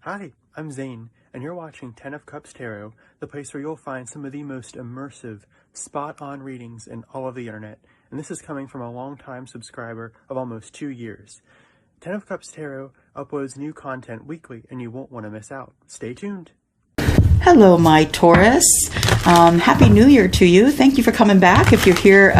Hi, I'm Zane, and you're watching Ten of Cups Tarot, the place where you'll find some of the most immersive, spot-on readings in all of the internet. And this is coming from a long-time subscriber of almost 2 years. Ten of Cups Tarot uploads new content weekly, and you won't want to miss out. Stay tuned. Hello, my Taurus. Happy New Year to you. Thank you for coming back. If you're here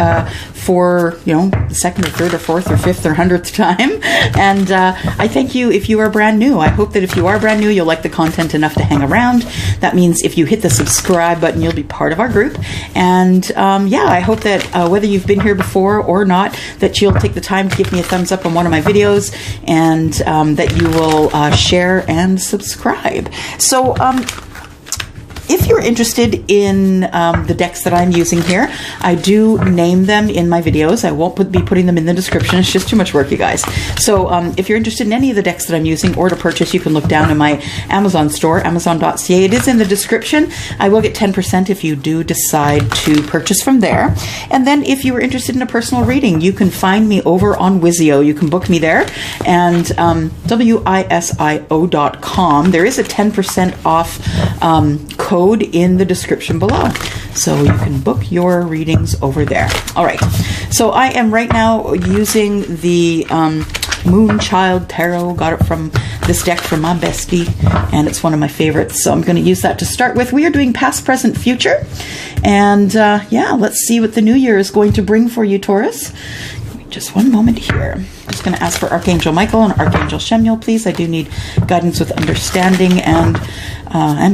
for, the second or third or fourth or fifth or 100th time. And I thank you if you are brand new. I hope that if you are brand new, you'll like the content enough to hang around. That means if you hit the subscribe button, you'll be part of our group. And I hope that whether you've been here before or not, that you'll take the time to give me a thumbs up on one of my videos and that you will share and subscribe. So, if you're interested in the decks that I'm using here, I do name them in my videos. I won't be putting them in the description. It's just too much work, you guys. So if you're interested in any of the decks that I'm using or to purchase, you can look down in my Amazon store, amazon.ca. It is in the description. I will get 10% if you do decide to purchase from there. And then if you are interested in a personal reading, you can find me over on WISIO. You can book me there. And WISIO.com. There is a 10% off code in the description below, so you can book your readings over there. All right, so I am right now using the Moonchild Tarot. Got it from this deck from my bestie, and it's one of my favorites, so I'm going to use that to start with. We are doing past, present, future, and let's see what the new year is going to bring for you, Taurus. Just one moment here. I'm just going to ask for Archangel Michael and Archangel Chamuel, please. I do need guidance with understanding and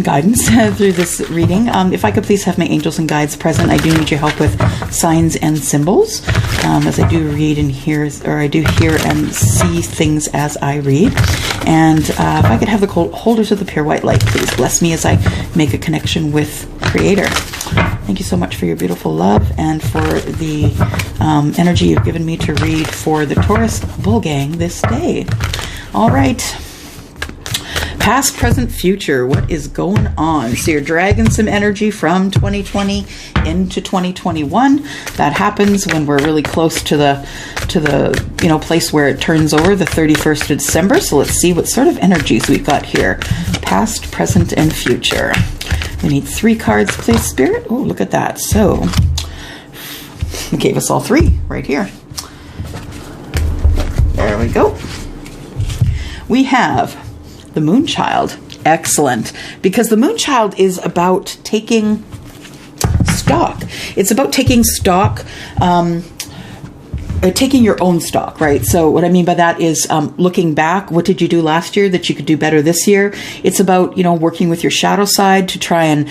guidance through this reading. If I could please have my angels and guides present. I do need your help with signs and symbols, as I do read and hear, or I do hear and see things as I read. And if I could have the holders of the pure white light, please bless me as I make a connection with Creator. Thank you so much for your beautiful love and for the energy you've given me to read for the Taurus Bull Gang this day. All right. Past, present, future. What is going on? So you're dragging some energy from 2020 into 2021. That happens when we're really close to the place where it turns over, the 31st of December. So let's see what sort of energies we've got here. Past, present, and future. We need 3 cards, please, Spirit. Oh, look at that. So it gave us all 3 right here. There we go. We have the Moonchild. Excellent. Because the Moonchild is about taking stock. It's about taking stock, taking your own stock, right? So what I mean by that is looking back, what did you do last year that you could do better this year? It's about, working with your shadow side to try and,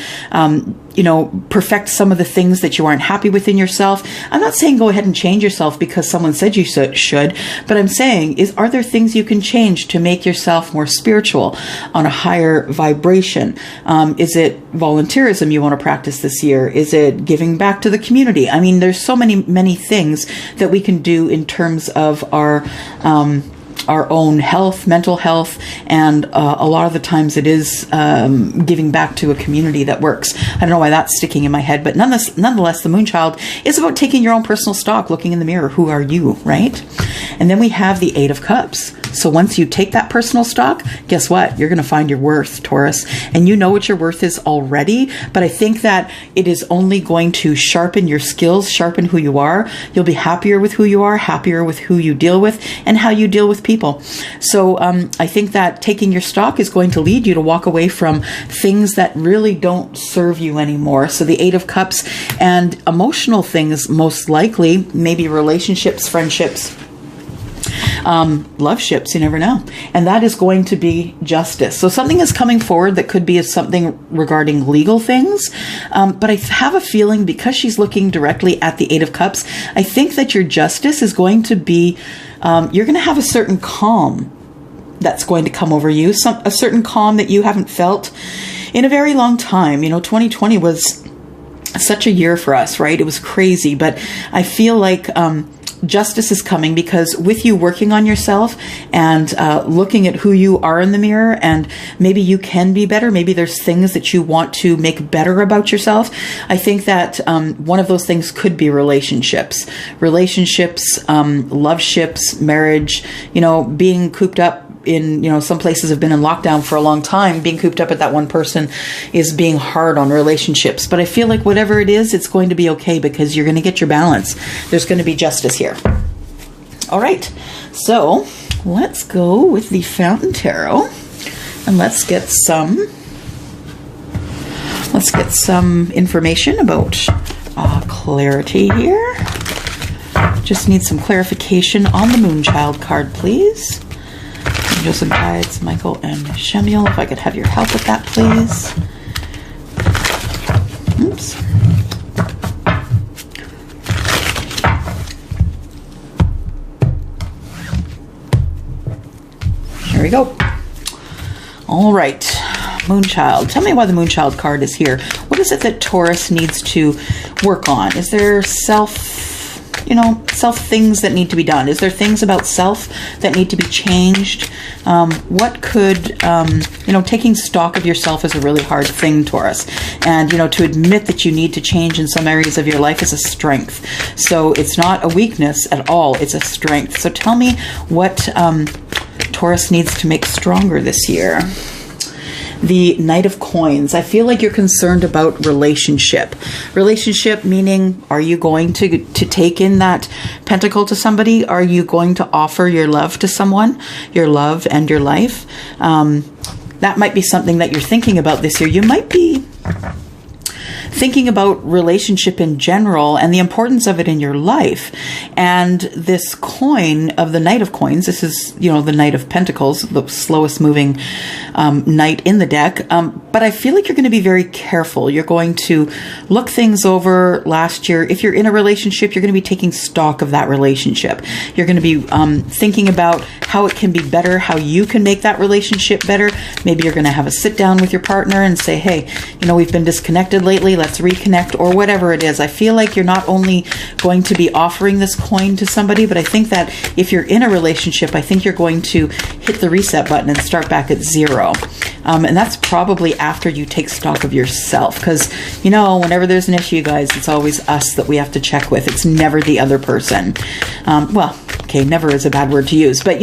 perfect some of the things that you aren't happy with in yourself. I'm not saying go ahead and change yourself because someone said you should, but I'm saying are there things you can change to make yourself more spiritual on a higher vibration? Is it volunteerism you want to practice this year? Is it giving back to the community? I mean, there's so many things that we can do in terms of our own health, mental health, and a lot of the times it is giving back to a community that works. I don't know why that's sticking in my head, but nonetheless, the Moonchild is about taking your own personal stock, looking in the mirror. Who are you, right? And then we have the 8 of Cups. So once you take that personal stock, guess what? You're going to find your worth, Taurus. And you know what your worth is already, but I think that it is only going to sharpen your skills, sharpen who you are. You'll be happier with who you are, happier with who you deal with, and how you deal with people. So I think that taking your stock is going to lead you to walk away from things that really don't serve you anymore. So the 8 of Cups and emotional things, most likely, maybe relationships, friendships, love ships, you never know. And that is going to be justice. So something is coming forward that could be something regarding legal things. But I have a feeling because she's looking directly at the 8 of Cups, I think that your justice is going to be, you're going to have a certain calm that's going to come over you. A certain calm that you haven't felt in a very long time. 2020 was such a year for us, right? It was crazy, but I feel like, justice is coming because with you working on yourself and looking at who you are in the mirror, and maybe you can be better. Maybe there's things that you want to make better about yourself. I think that one of those things could be relationships, love ships, marriage, being cooped up in, some places have been in lockdown for a long time. Being cooped up at that one person is being hard on relationships. But I feel like whatever it is, it's going to be okay because you're going to get your balance. There's going to be justice here. All right. So let's go with the Fountain Tarot and let's get some information about clarity here. Just need some clarification on the Moonchild card, please. Angels and guides, Michael and Shemuel, if I could have your help with that, please. Oops. There we go. All right. Moonchild. Tell me why the Moonchild card is here. What is it that Taurus needs to work on? Is there self things that need to be done? Is there things about self that need to be changed? What could, taking stock of yourself is a really hard thing, Taurus. And, to admit that you need to change in some areas of your life is a strength. So it's not a weakness at all. It's a strength. So tell me what Taurus needs to make stronger this year. The Knight of Coins. I feel like you're concerned about relationship. Relationship meaning, are you going to take in that pentacle to somebody? Are you going to offer your love to someone? Your love and your life? That might be something that you're thinking about this year. You might be thinking about relationship in general and the importance of it in your life. And this coin of the Knight of Coins, this is, the Knight of Pentacles, the slowest moving knight in the deck. But I feel like you're going to be very careful. You're going to look things over last year. If you're in a relationship, you're going to be taking stock of that relationship. You're going to be thinking about how it can be better, how you can make that relationship better. Maybe you're going to have a sit down with your partner and say, hey, we've been disconnected lately. Let's reconnect, or whatever it is. I feel like you're not only going to be offering this coin to somebody, but I think that if you're in a relationship, I think you're going to hit the reset button and start back at zero. And that's probably after you take stock of yourself. Because, whenever there's an issue, guys, it's always us that we have to check with. It's never the other person. Never is a bad word to use, but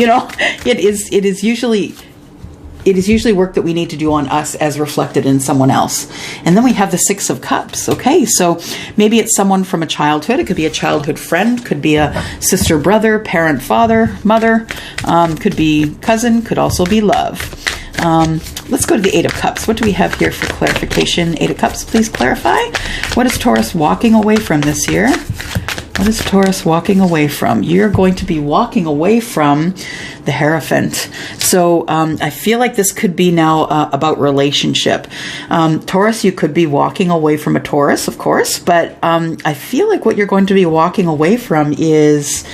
it is usually work that we need to do on us as reflected in someone else. And then we have the Six of Cups. Okay, so maybe it's someone from a childhood. It could be a childhood friend, could be a sister, brother, parent, father, mother, could be cousin, could also be love. Let's go to the Eight of Cups. What do we have here for clarification? Eight of Cups, please clarify. What is Taurus walking away from this year? What is Taurus walking away from? You're going to be walking away from the Hierophant. So I feel like this could be now about relationship. Taurus, you could be walking away from a Taurus, of course, but I feel like what you're going to be walking away from is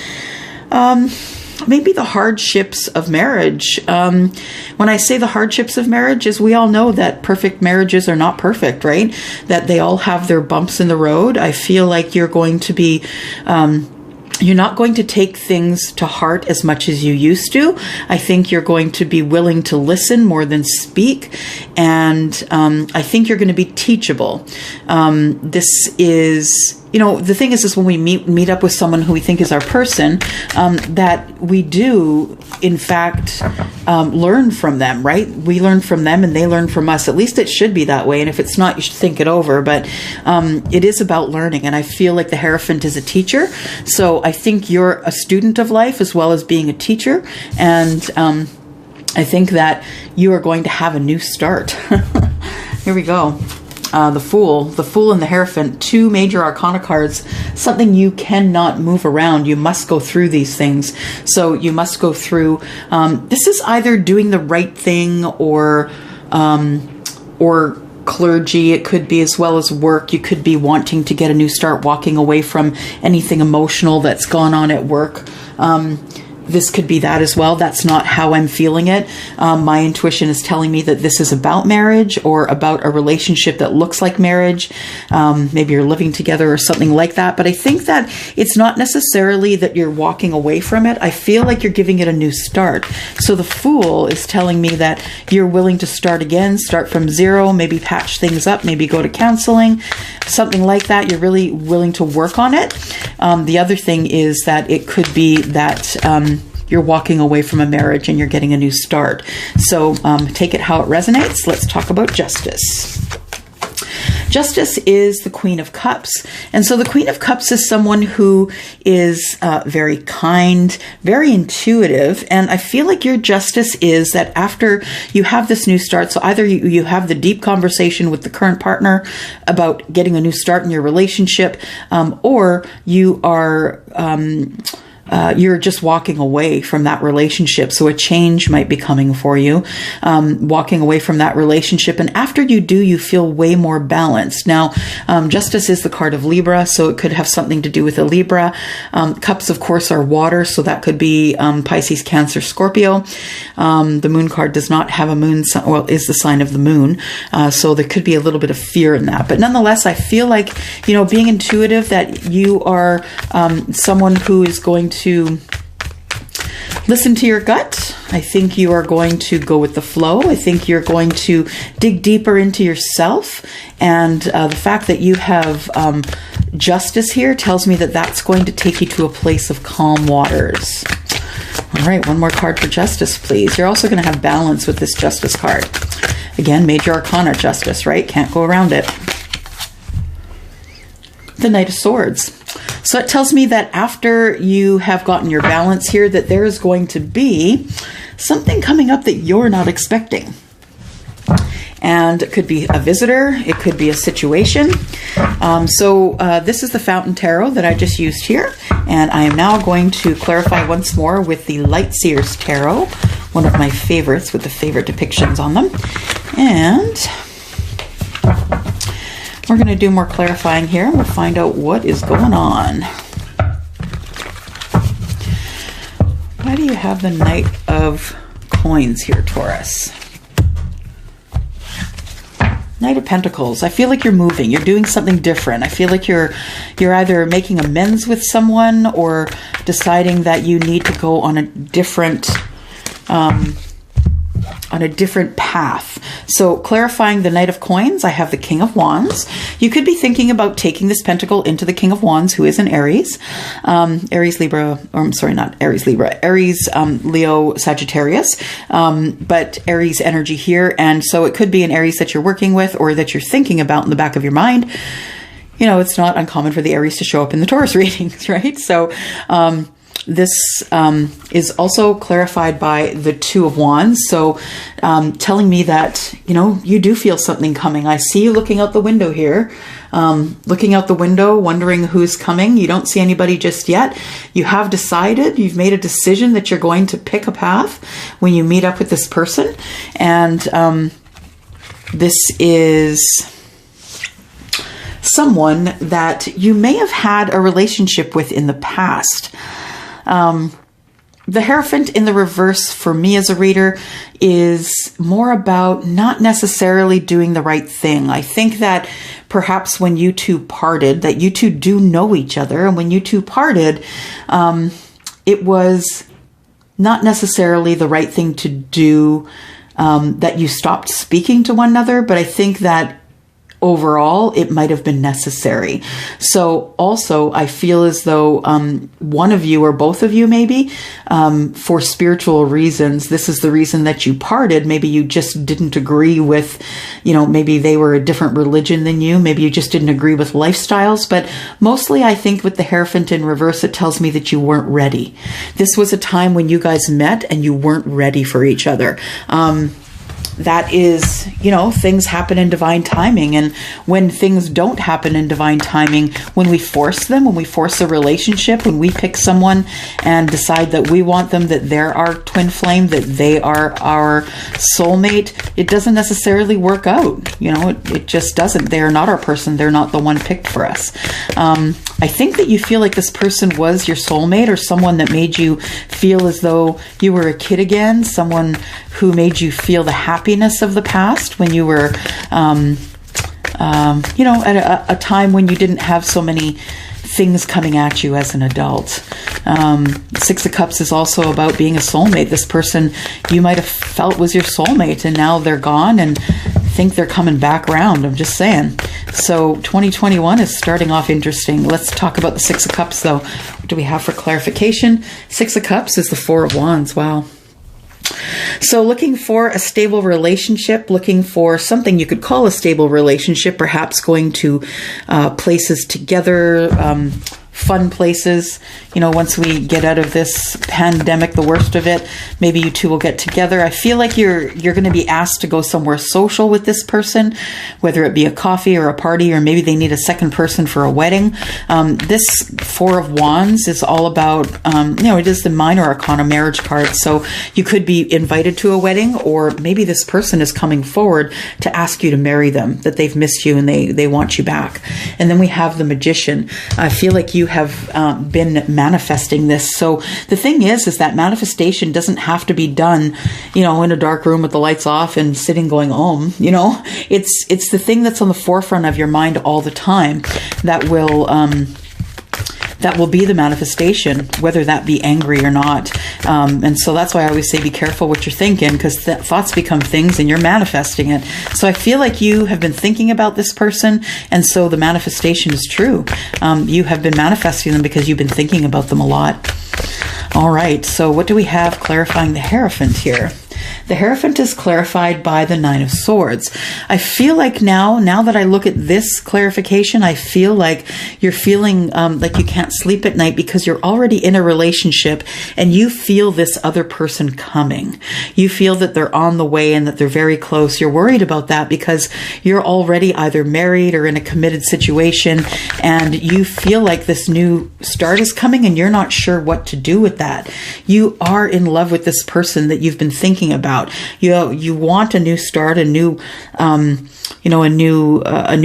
maybe the hardships of marriage. When I say the hardships of marriage, is we all know that perfect marriages are not perfect, right? That they all have their bumps in the road. I feel like you're going to be you're not going to take things to heart as much as you used to. I think you're going to be willing to listen more than speak. And I think you're going to be teachable. This is, the thing is when we meet up with someone who we think is our person, that we do, in fact, learn from them, right? We learn from them and they learn from us. At least it should be that way. And if it's not, you should think it over. But it is about learning. And I feel like the Hierophant is a teacher. So I think you're a student of life as well as being a teacher. And I think that you are going to have a new start. Here we go. The Fool and the Hierophant, two major arcana cards, something you cannot move around. You must go through these things. So you must go through, this is either doing the right thing or clergy. It could be as well as work. You could be wanting to get a new start, walking away from anything emotional that's gone on at work. This could be that as well. That's not how I'm feeling it. My intuition is telling me that this is about marriage or about a relationship that looks like marriage. Maybe you're living together or something like that. But I think that it's not necessarily that you're walking away from it. I feel like you're giving it a new start. So the Fool is telling me that you're willing to start again, start from zero, maybe patch things up, maybe go to counseling, something like that. You're really willing to work on it. The other thing is that it could be that you're walking away from a marriage and you're getting a new start. So take it how it resonates. Let's talk about Justice. Justice is the Queen of Cups. And so the Queen of Cups is someone who is very kind, very intuitive. And I feel like your Justice is that after you have this new start, so either you have the deep conversation with the current partner about getting a new start in your relationship, or you are... you're just walking away from that relationship. So a change might be coming for you, walking away from that relationship. And after you do, you feel way more balanced. Now, Justice is the card of Libra, so it could have something to do with a Libra. Cups, of course, are water, so that could be Pisces, Cancer, Scorpio. The moon card does not have a moon, well, is the sign of the moon. So there could be a little bit of fear in that. But nonetheless, I feel like, being intuitive, that you are someone who is going to listen to your gut. I think you are going to go with the flow. I think you're going to dig deeper into yourself. And the fact that you have Justice here tells me that that's going to take you to a place of calm waters. All right, one more card for Justice, please. You're also going to have balance with this Justice card. Again, Major Arcana Justice, right? Can't go around it. The Knight of Swords. So it tells me that after you have gotten your balance here, that there is going to be something coming up that you're not expecting. And it could be a visitor, it could be a situation. This is the Fountain Tarot that I just used here. And I am now going to clarify once more with the Light Seers Tarot, one of my favorites with the favorite depictions on them. And we're going to do more clarifying here. We'll find out what is going on. Why do you have the Knight of Coins here, Taurus? Knight of Pentacles. I feel like you're moving. You're doing something different. I feel like you're either making amends with someone or deciding that you need to go on a different path. So clarifying the Knight of Coins, I have the King of Wands. You could be thinking about taking this pentacle into the King of Wands, who is an Aries. Aries, Libra, or I'm sorry, not Aries, Libra. Aries, Leo, Sagittarius. But Aries energy here. And so it could be an Aries that you're working with or that you're thinking about in the back of your mind. It's not uncommon for the Aries to show up in the Taurus readings, right? So, this is also clarified by the Two of Wands. So telling me that, you do feel something coming. I see you looking out the window here, looking out the window, wondering who's coming. You don't see anybody just yet. You have decided, you've made a decision that you're going to pick a path when you meet up with this person. And this is someone that you may have had a relationship with in the past. The Hierophant in the reverse for me as a reader is more about not necessarily doing the right thing. I think that perhaps when you two parted, that you two do know each other. And when you two parted, it was not necessarily the right thing to do, that you stopped speaking to one another. But I think that overall, it might have been necessary. So also, I feel as though one of you or both of you maybe, for spiritual reasons, this is the reason that you parted. Maybe you just didn't agree with, maybe they were a different religion than you. Maybe you just didn't agree with lifestyles. But mostly, I think with the Hierophant in reverse, it tells me that you weren't ready. This was a time when you guys met and you weren't ready for each other. That is, things happen in divine timing. And when things don't happen in divine timing, when we force them, when we force a relationship, when we pick someone and decide that we want them, that they're our twin flame, that they are our soulmate, it doesn't necessarily work out. It just doesn't. They're not our person. They're not the one picked for us. I think that you feel like this person was your soulmate or someone that made you feel as though you were a kid again, someone who made you feel the happiness of the past when you were, at a time when you didn't have so many things coming at you as an adult. Six of Cups is also about being a soulmate. This person you might have felt was your soulmate, and now they're gone, and think they're coming back around. I'm just saying. So 2021 is starting off interesting. Let's talk about the Six of Cups, though. What do we have for clarification? Six of Cups is the Four of Wands. Wow. So looking for a stable relationship, looking for something you could call a stable relationship, perhaps going to places together, fun places. You know, once we get out of this pandemic, the worst of it, maybe you two will get together. I feel like you're going to be asked to go somewhere social with this person, whether it be a coffee or a party, or maybe they need a second person for a wedding. This Four of Wands is all about, it is the minor arcana marriage card. So you could be invited to a wedding, or maybe this person is coming forward to ask you to marry them, that they've missed you and they want you back. And then we have the Magician. I feel like you have been manifesting this. So the thing is that manifestation doesn't have to be done, in a dark room with the lights off and sitting going, it's the thing that's on the forefront of your mind all the time that will be the manifestation, whether that be angry or not. And so that's why I always say be careful what you're thinking, because thoughts become things and you're manifesting it. So I feel like you have been thinking about this person, and so the manifestation is true. You have been manifesting them because you've been thinking about them a lot. All right, so what do we have clarifying the Hierophant here? The Hierophant is clarified by the Nine of Swords. I feel like now that I look at this clarification, I feel like you're feeling like you can't sleep at night because you're already in a relationship and you feel this other person coming. You feel that they're on the way and that they're very close. You're worried about that because you're already either married or in a committed situation, and you feel like this new start is coming and you're not sure what to do with that. You are in love with this person that you've been thinking about. You want a new start, a new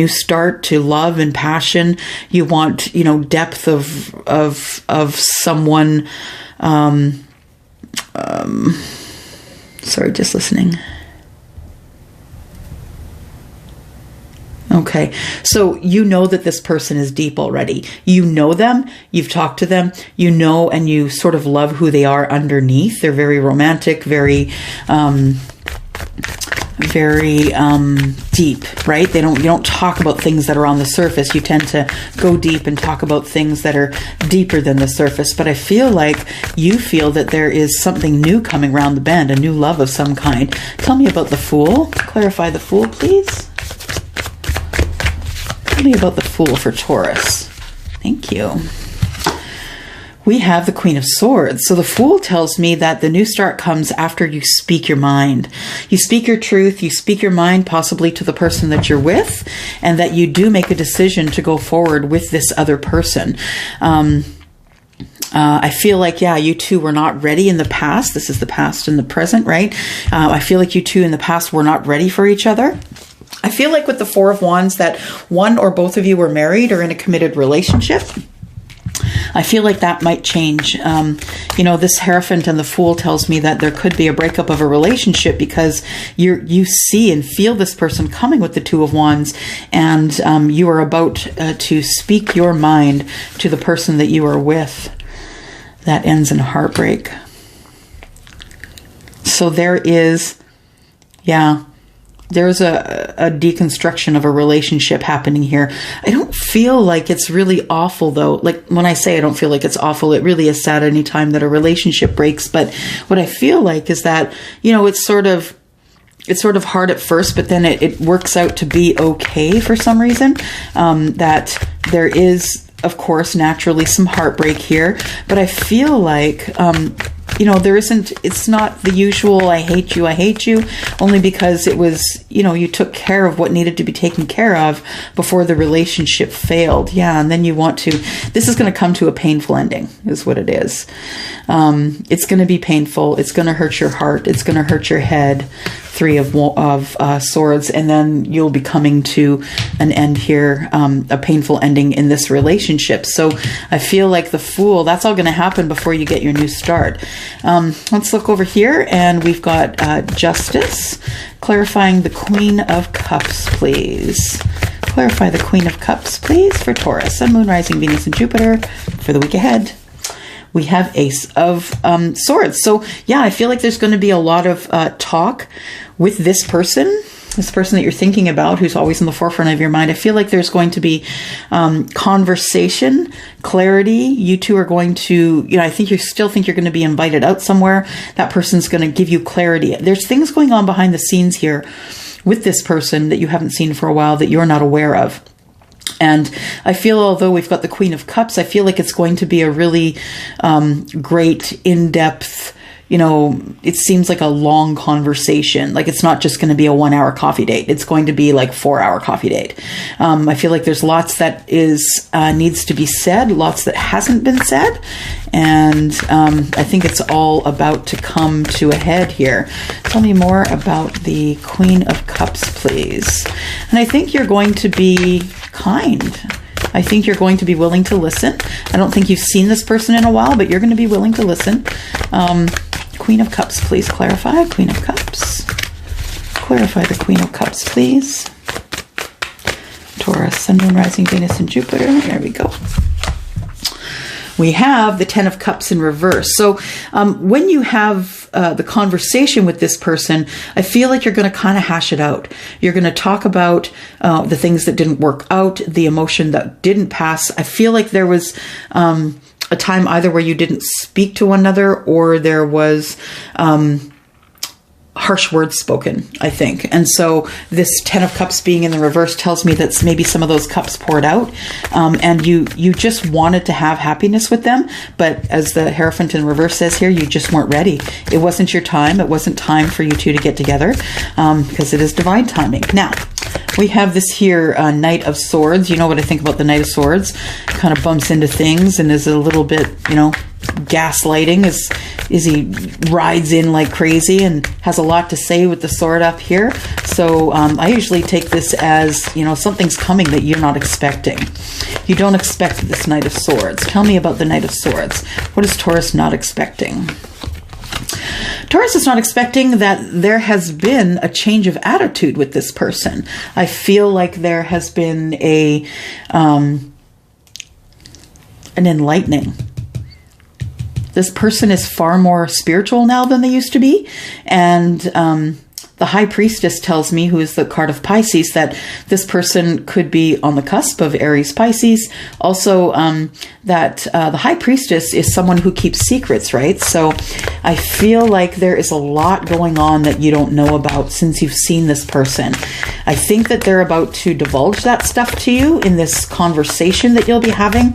start to love and passion. You want, depth of someone. Sorry, just listening. Okay, so you know that this person is deep already. You know them, you've talked to them, and you sort of love who they are underneath. They're very romantic, very deep, right? You don't talk about things that are on the surface. You tend to go deep and talk about things that are deeper than the surface. But I feel like you feel that there is something new coming around the bend, a new love of some kind. Tell me about the Fool. Clarify the Fool, please. Tell me about the Fool for Taurus. Thank you. We have the Queen of Swords. So the Fool tells me that the new start comes after you speak your mind. You speak your truth, you speak your mind possibly to the person that you're with, and that you do make a decision to go forward with this other person. I feel like, you two were not ready in the past. This is the past and the present, right? I feel like you two in the past were not ready for each other. I feel like with the Four of Wands that one or both of you were married or in a committed relationship. I feel like that might change. This Hierophant and the Fool tells me that there could be a breakup of a relationship because you see and feel this person coming with the Two of Wands, and you are about to speak your mind to the person that you are with. That ends in heartbreak. So there is, there's a deconstruction of a relationship happening here. I don't feel like it's really awful, though. Like, when I say I don't feel like it's awful, it really is sad any time that a relationship breaks. But what I feel like is that, it's sort of hard at first, but then it works out to be okay for some reason. That there is, of course, naturally some heartbreak here. But I feel like, it's not the usual I hate you, only because it was, you took care of what needed to be taken care of before the relationship failed. And then you want to, this is going to come to a painful ending, is what it is. It's going to be painful. It's going to hurt your heart. It's going to hurt your head. Three of Swords, and then you'll be coming to an end here, a painful ending in this relationship. So I feel like the Fool, that's all going to happen before you get your new start. Let's look over here, and we've got Justice, clarifying the Queen of Cups, please. Clarify the Queen of Cups, please, for Taurus, Sun, Moon, Rising, Venus, and Jupiter for the week ahead. We have Ace of Swords. So, I feel like there's going to be a lot of talk with this person. this person that you're thinking about, who's always in the forefront of your mind, I feel like there's going to be conversation, clarity. You two are going to, I think you still think you're going to be invited out somewhere. That person's going to give you clarity. There's things going on behind the scenes here with this person that you haven't seen for a while that you're not aware of. And I feel, although we've got the Queen of Cups, I feel like it's going to be a really great, in-depth, it seems like a long conversation. Like it's not just going to be a 1 hour coffee date. It's going to be like 4 hour coffee date. I feel like there's lots that needs to be said, lots that hasn't been said. And I think it's all about to come to a head here. Tell me more about the Queen of Cups, please. And I think you're going to be kind. I think you're going to be willing to listen. I don't think you've seen this person in a while, but you're going to be willing to listen. Queen of Cups, please clarify. Queen of Cups. Clarify the Queen of Cups, please. Taurus, Sun, Moon, Rising, Venus, and Jupiter. There we go. We have the Ten of Cups in reverse. So when you have the conversation with this person, I feel like you're going to kind of hash it out. You're going to talk about the things that didn't work out, the emotion that didn't pass. I feel like there was a time either where you didn't speak to one another, or there was harsh words spoken, I think. And so this Ten of Cups being in the reverse tells me that maybe some of those cups poured out, and you just wanted to have happiness with them. But as the Hierophant in reverse says here, you just weren't ready. It wasn't your time. It wasn't time for you two to get together, because it is divine timing. Now, we have this here Knight of Swords. You know what I think about the Knight of Swords. Kind of bumps into things and is a little bit, gaslighting as he rides in like crazy and has a lot to say with the sword up here. So I usually take this as, something's coming that you're not expecting. You don't expect this Knight of Swords. Tell me about the Knight of Swords. What is Taurus not expecting? Taurus is not expecting that there has been a change of attitude with this person. I feel like there has been an enlightening. This person is far more spiritual now than they used to be. And the High Priestess tells me, who is the card of Pisces, that this person could be on the cusp of Aries Pisces. Also, that the High Priestess is someone who keeps secrets, right? So I feel like there is a lot going on that you don't know about since you've seen this person. I think that they're about to divulge that stuff to you in this conversation that you'll be having,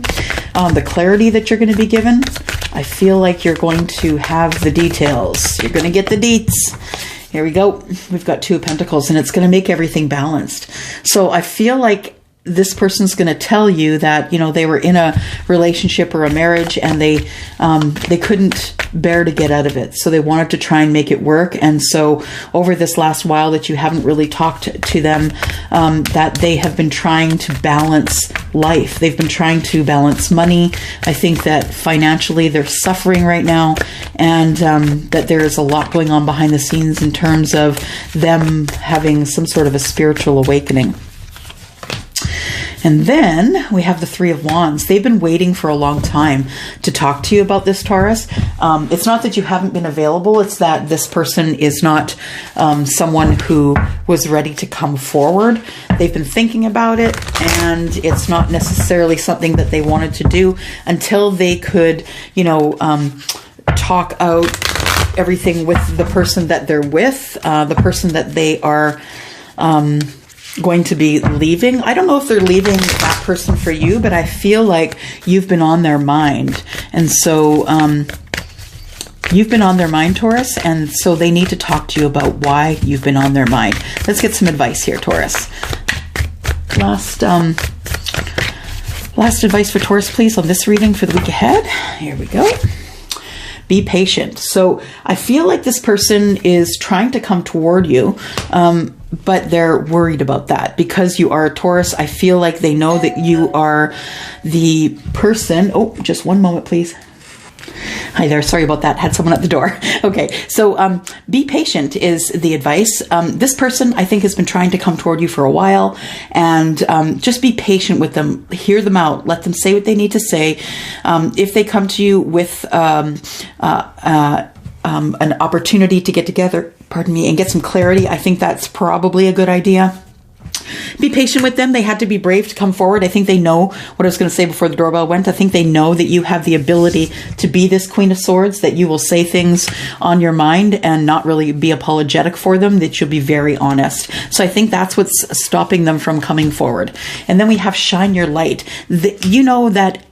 the clarity that you're going to be given. I feel like you're going to have the details. You're going to get the deets. Here we go. We've got Two of Pentacles, and it's going to make everything balanced. So I feel like this person's going to tell you that, they were in a relationship or a marriage and they couldn't bear to get out of it. So they wanted to try and make it work. And so over this last while that you haven't really talked to them, that they have been trying to balance life. They've been trying to balance money. I think that financially they're suffering right now, and that there is a lot going on behind the scenes in terms of them having some sort of a spiritual awakening. And then we have the Three of Wands. They've been waiting for a long time to talk to you about this, Taurus. It's not that you haven't been available. It's that this person is not someone who was ready to come forward. They've been thinking about it, and it's not necessarily something that they wanted to do until they could, talk out everything with the person that they're with, the person that they are going to be leaving. I don't know if they're leaving that person for you, but I feel like you've been on their mind. And so you've been on their mind, Taurus, and so they need to talk to you about why you've been on their mind. Let's get some advice here, Taurus. Last advice for Taurus, please, on this reading for the week ahead. Here we go. Be patient. So I feel like this person is trying to come toward you, but they're worried about that because you are a Taurus. I feel like they know that you are the person. Oh, just one moment, please. Hi there. Sorry about that. Had someone at the door. Okay. So be patient is the advice. This person, I think, has been trying to come toward you for a while, and just be patient with them. Hear them out. Let them say what they need to say. If they come to you with an opportunity to get together, pardon me, and get some clarity. I think that's probably a good idea. Be patient with them. They had to be brave to come forward. I think they know what I was going to say before the doorbell went. I think they know that you have the ability to be this Queen of Swords, that you will say things on your mind and not really be apologetic for them, that you'll be very honest. So I think that's what's stopping them from coming forward. And then we have shine your light. You know that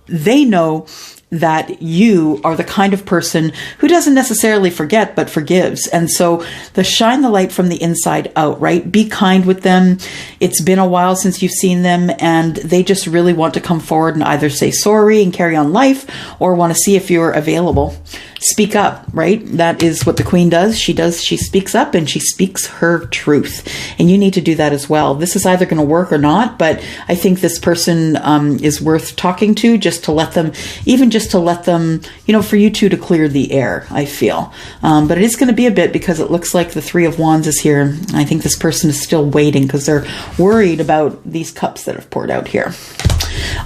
they know that you are the kind of person who doesn't necessarily forget, but forgives. And so the shine the light from the inside out, right? Be kind with them. It's been a while since you've seen them, and they just really want to come forward and either say sorry and carry on life, or want to see if you're available. Speak up, right? That is what the Queen does. She speaks up and she speaks her truth. And you need to do that as well. This is either going to work or not, but I think this person is worth talking to, just to let them, you know, for you two to clear the air, I feel. But it is going to be a bit, because it looks like the Three of Wands is here. I think this person is still waiting because they're worried about these cups that have poured out here.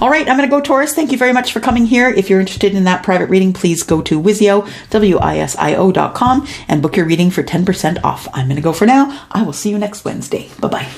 All right, I'm going to go, Taurus. Thank you very much for coming here. If you're interested in that private reading, please go to WISIO, WISIO.com, and book your reading for 10% off. I'm going to go for now. I will see you next Wednesday. Bye-bye.